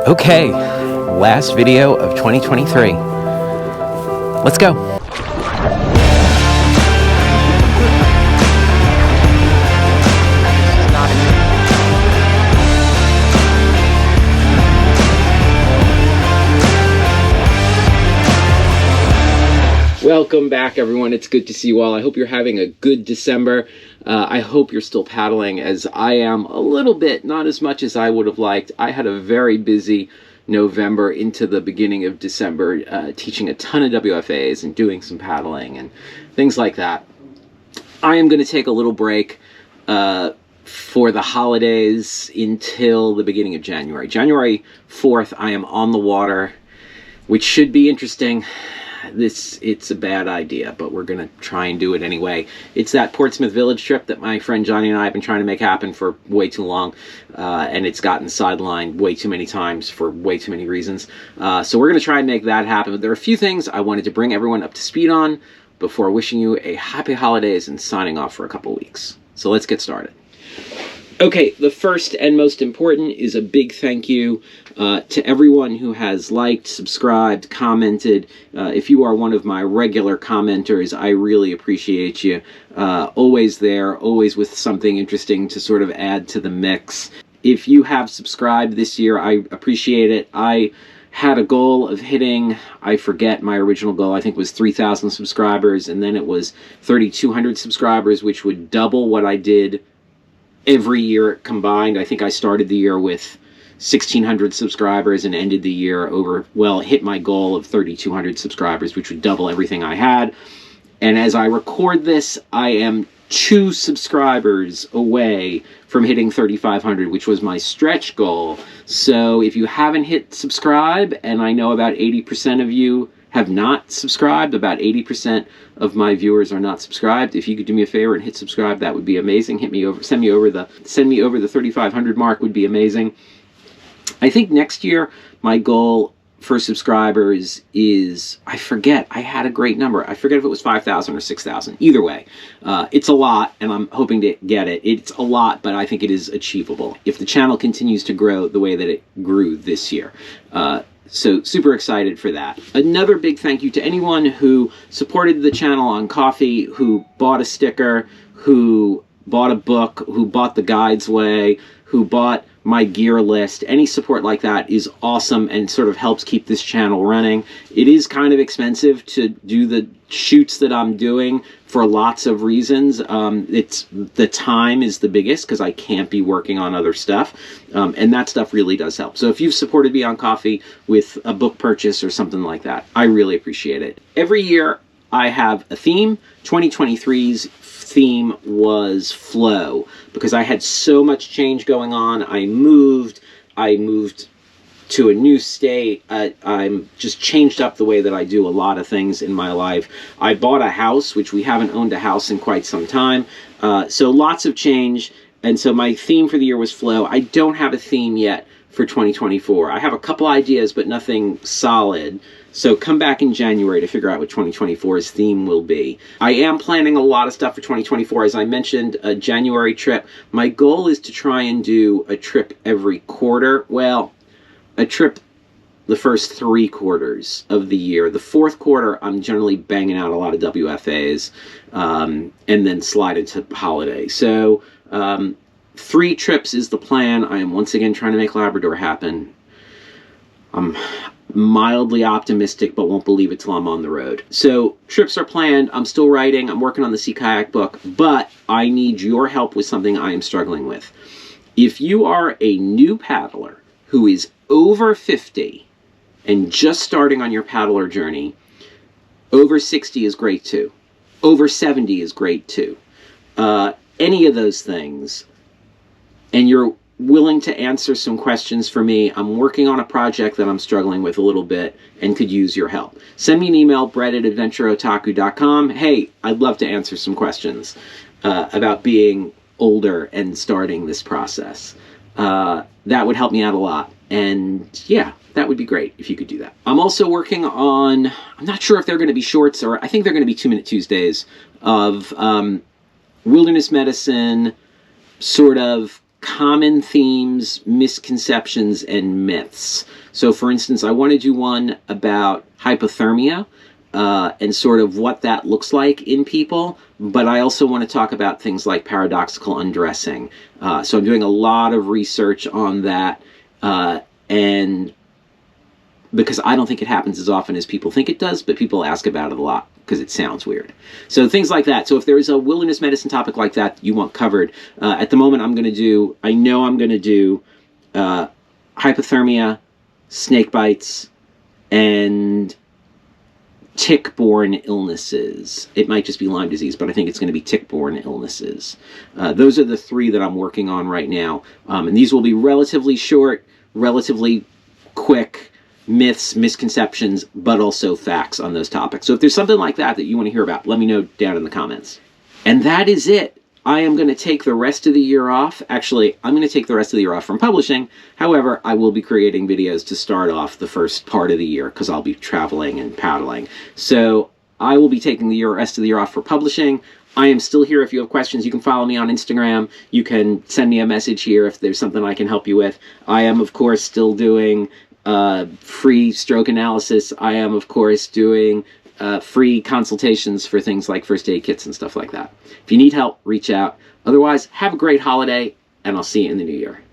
Okay, last video of 2023. Let's go. Welcome back, everyone. It's good to see you all. I hope you're having a good December. I hope you're still paddling, as I am a little bit, not as much as I would have liked. I had a very busy November into the beginning of December, teaching a ton of WFAs and doing some paddling and things like that. I am going to take a little break for the holidays until the beginning of January. January 4th, I am on the water, which should be interesting. It's a bad idea, but we're gonna try and do it anyway. It's that Portsmouth Village trip that my friend Johnny and I have been trying to make happen for way too long, and it's gotten sidelined way too many times for way too many reasons. So we're gonna try and make that happen. But there are a few things I wanted to bring everyone up to speed on before wishing you a happy holidays and signing off for a couple weeks. So let's get started. Okay, the first and most important is a big thank you to everyone who has liked, subscribed, commented. If you are one of my regular commenters, I really appreciate you. Always there, always with something interesting to sort of add to the mix. If you have subscribed this year, I appreciate it. I had a goal of hitting, I forget my original goal, I think was 3,000 subscribers, and then it was 3,200 subscribers, which would double what I did every year combined. I think I started the year with 1,600 subscribers and ended the year hit my goal of 3,200 subscribers, which would double everything I had. And as I record this, I am 2 subscribers away from hitting 3,500, which was my stretch goal. So if you haven't hit subscribe, and I know about 80% of you have not subscribed, about 80% of my viewers are not subscribed. If you could do me a favor and hit subscribe, that would be amazing. Send me over the 3,500 mark would be amazing. I think next year my goal for subscribers is, I forget, I had a great number. I forget if it was 5,000 or 6,000. Either way, it's a lot, and I'm hoping to get it. It's a lot, but I think it is achievable if the channel continues to grow the way that it grew this year. So super excited for that. Another big thank you to anyone who supported the channel on Ko-fi, who bought a sticker, who bought a book, who bought the Guides Way, who bought my gear list. Any support like that is awesome and sort of helps keep this channel running. It is kind of expensive to do the shoots that I'm doing for lots of reasons. The time is the biggest because I can't be working on other stuff, and that stuff really does help. So if you've supported me on Ko-fi with a book purchase or something like that, I really appreciate it. Every year I have a theme. 2023's theme was flow, because I had so much change going on. I moved to a new state. I'm just changed up the way that I do a lot of things in my life. I bought a house, which we haven't owned a house in quite some time. So lots of change. And so my theme for the year was flow. I don't have a theme yet for 2024. I have a couple ideas, but nothing solid. So come back in January to figure out what 2024's theme will be. I am planning a lot of stuff for 2024. As I mentioned, a January trip. My goal is to try and do a trip every quarter. Well, a trip the first 3 quarters of the year. The 4th quarter, I'm generally banging out a lot of WFAs, and then slide into holiday. So 3 trips is the plan. I am once again trying to make Labrador happen. I'm mildly optimistic, but won't believe it till I'm on the road. So trips are planned. I'm still writing. I'm working on the Sea Kayak book, but I need your help with something I am struggling with. If you are a new paddler who is over 50 and just starting on your paddler journey, over 60 is great too. Over 70 is great too. Any of those things, and you're willing to answer some questions for me, I'm working on a project that I'm struggling with a little bit and could use your help. Send me an email, brett@adventureotaku.com. Hey, I'd love to answer some questions about being older and starting this process. That would help me out a lot. And yeah, that would be great if you could do that. I'm also working on, I'm not sure if they're going to be shorts, or I think they're going to be 2-Minute Tuesdays of wilderness medicine, sort of common themes, misconceptions, and myths. So for instance, I want to do one about hypothermia and sort of what that looks like in people, but I also want to talk about things like paradoxical undressing. So I'm doing a lot of research on that, and because I don't think it happens as often as people think it does, but people ask about it a lot because it sounds weird. So things like that. So if there is a wilderness medicine topic like that you want covered, at the moment I'm going to do hypothermia, snake bites, and tick-borne illnesses. It might just be Lyme disease, but I think it's going to be tick-borne illnesses. Those are the 3 that I'm working on right now. And these will be relatively short, relatively quick, myths, misconceptions, but also facts on those topics. So if there's something like that that you want to hear about, let me know down in the comments. And that is it. I am going to take the rest of the year off. Actually, I'm going to take the rest of the year off from publishing. However, I will be creating videos to start off the first part of the year because I'll be traveling and paddling. So I will be taking the rest of the year off for publishing. I am still here. If you have questions, you can follow me on Instagram. You can send me a message here if there's something I can help you with. I am, of course, still doing free stroke analysis. I am, of course, doing free consultations for things like first aid kits and stuff like that. If you need help, reach out. Otherwise, have a great holiday, and I'll see you in the new year.